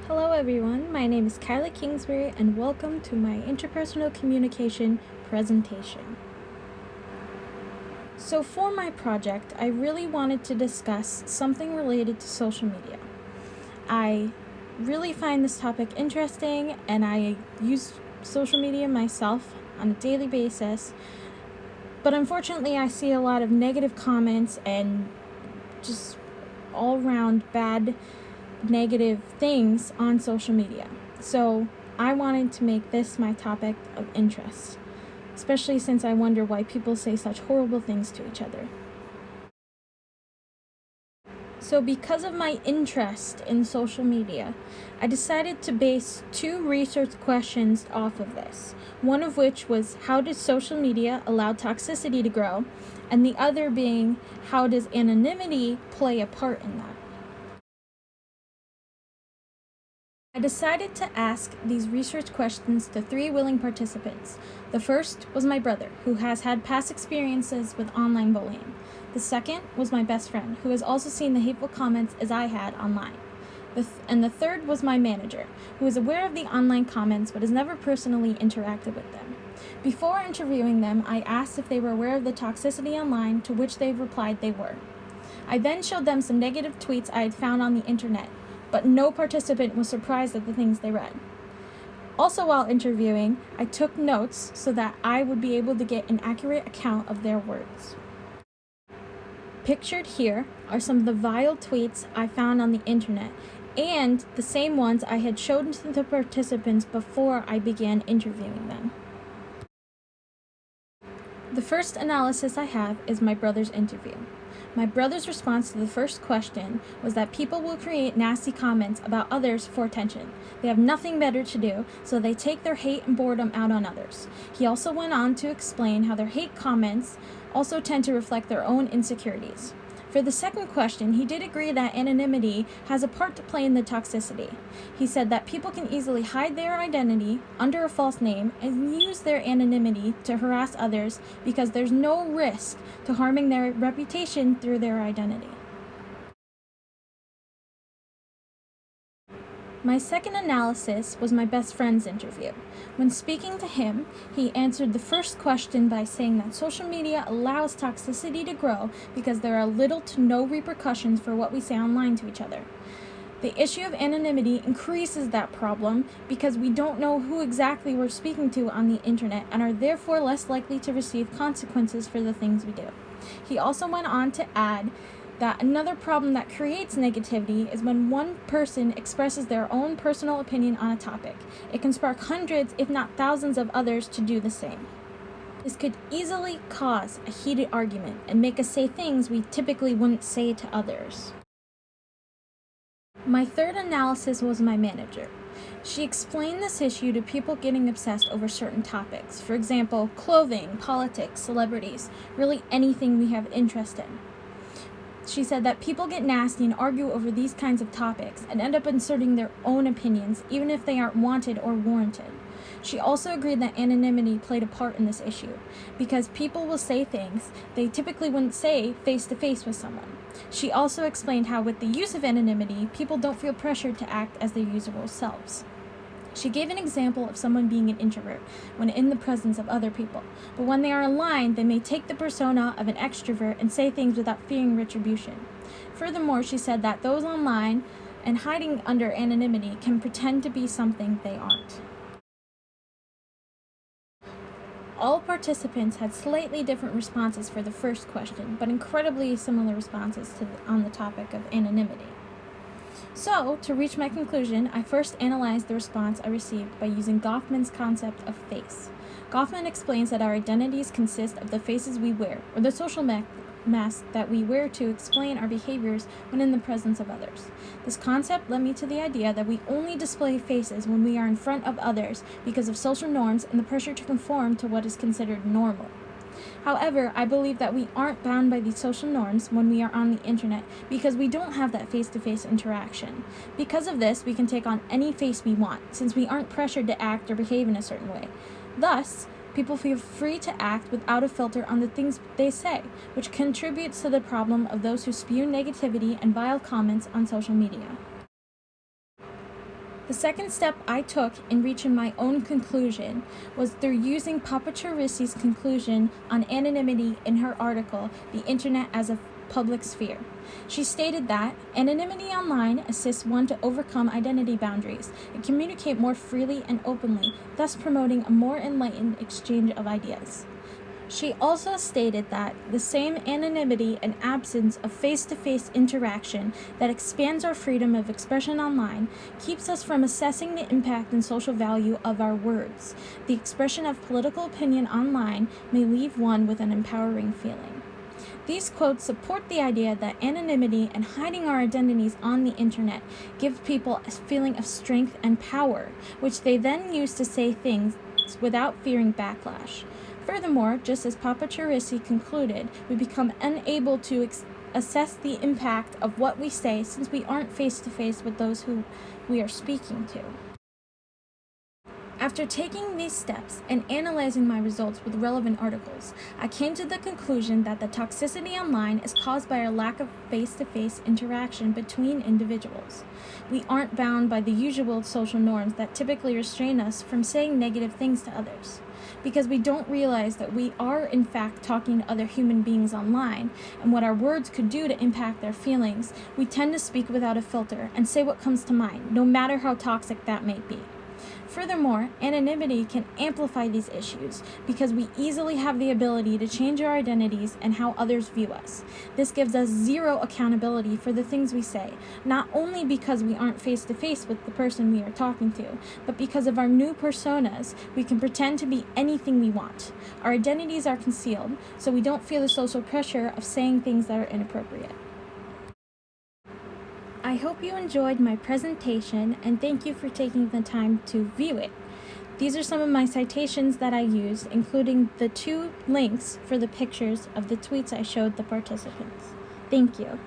Hello everyone, my name is Kyla Kingsbury and welcome to my interpersonal communication presentation. So for my project, I really wanted to discuss something related to social media. I really find this topic interesting and I use social media myself on a daily basis, but unfortunately I see a lot of negative comments and just all around bad negative things on social media. So I wanted to make this my topic of interest, especially since I wonder why people say such horrible things to each other. So because of my interest in social media, I decided to base two research questions off of this. One of which was, how does social media allow toxicity to grow? And the other being, how does anonymity play a part in that? I decided to ask these research questions to three willing participants. The first was my brother, who has had past experiences with online bullying. The second was my best friend, who has also seen the hateful comments as I had online. And the third was my manager, who is aware of the online comments but has never personally interacted with them. Before interviewing them, I asked if they were aware of the toxicity online, to which they replied they were. I then showed them some negative tweets I had found on the internet, but no participant was surprised at the things they read. Also, while interviewing, I took notes so that I would be able to get an accurate account of their words. Pictured here are some of the vile tweets I found on the internet, and the same ones I had shown to the participants before I began interviewing them. The first analysis I have is my brother's interview. My brother's response to the first question was that people will create nasty comments about others for attention. They have nothing better to do, so they take their hate and boredom out on others. He also went on to explain how their hate comments also tend to reflect their own insecurities. For the second question, he did agree that anonymity has a part to play in the toxicity. He said that people can easily hide their identity under a false name and use their anonymity to harass others because there's no risk to harming their reputation through their identity. My second analysis was my best friend's interview. When speaking to him, he answered the first question by saying that social media allows toxicity to grow because there are little to no repercussions for what we say online to each other. The issue of anonymity increases that problem because we don't know who exactly we're speaking to on the internet and are therefore less likely to receive consequences for the things we do. He also went on to add that another problem that creates negativity is when one person expresses their own personal opinion on a topic. It can spark hundreds, if not thousands, of others to do the same. This could easily cause a heated argument and make us say things we typically wouldn't say to others. My third analysis was my manager. She explained this issue to people getting obsessed over certain topics. For example, clothing, politics, celebrities, really anything we have interest in. She said that people get nasty and argue over these kinds of topics and end up inserting their own opinions, even if they aren't wanted or warranted. She also agreed that anonymity played a part in this issue, because people will say things they typically wouldn't say face-to-face with someone. She also explained how with the use of anonymity, people don't feel pressured to act as their usual selves. She gave an example of someone being an introvert when in the presence of other people, but when they are online, they may take the persona of an extrovert and say things without fearing retribution. Furthermore, she said that those online and hiding under anonymity can pretend to be something they aren't. All participants had slightly different responses for the first question, but incredibly similar responses on the topic of anonymity. So, to reach my conclusion, I first analyzed the response I received by using Goffman's concept of face. Goffman explains that our identities consist of the faces we wear, or the social mask that we wear to explain our behaviors when in the presence of others. This concept led me to the idea that we only display faces when we are in front of others because of social norms and the pressure to conform to what is considered normal. However, I believe that we aren't bound by these social norms when we are on the internet because we don't have that face-to-face interaction. Because of this, we can take on any face we want, since we aren't pressured to act or behave in a certain way. Thus, people feel free to act without a filter on the things they say, which contributes to the problem of those who spew negativity and vile comments on social media. The second step I took in reaching my own conclusion was through using Papa Cherissi's conclusion on anonymity in her article, The Internet as a Public Sphere. She stated that anonymity online assists one to overcome identity boundaries and communicate more freely and openly, thus promoting a more enlightened exchange of ideas. She also stated that the same anonymity and absence of face-to-face interaction that expands our freedom of expression online keeps us from assessing the impact and social value of our words. The expression of political opinion online may leave one with an empowering feeling. These quotes support the idea that anonymity and hiding our identities on the internet give people a feeling of strength and power, which they then use to say things without fearing backlash. Furthermore, just as Papa Cherissi concluded, we become unable to assess the impact of what we say since we aren't face-to-face with those who we are speaking to. After taking these steps and analyzing my results with relevant articles, I came to the conclusion that the toxicity online is caused by our lack of face-to-face interaction between individuals. We aren't bound by the usual social norms that typically restrain us from saying negative things to others. Because we don't realize that we are in fact talking to other human beings online and what our words could do to impact their feelings, we tend to speak without a filter and say what comes to mind, no matter how toxic that may be. Furthermore, anonymity can amplify these issues because we easily have the ability to change our identities and how others view us. This gives us zero accountability for the things we say, not only because we aren't face-to-face with the person we are talking to, but because of our new personas, we can pretend to be anything we want. Our identities are concealed, so we don't feel the social pressure of saying things that are inappropriate. I hope you enjoyed my presentation and thank you for taking the time to view it. These are some of my citations that I used, including the 2 links for the pictures of the tweets I showed the participants. Thank you.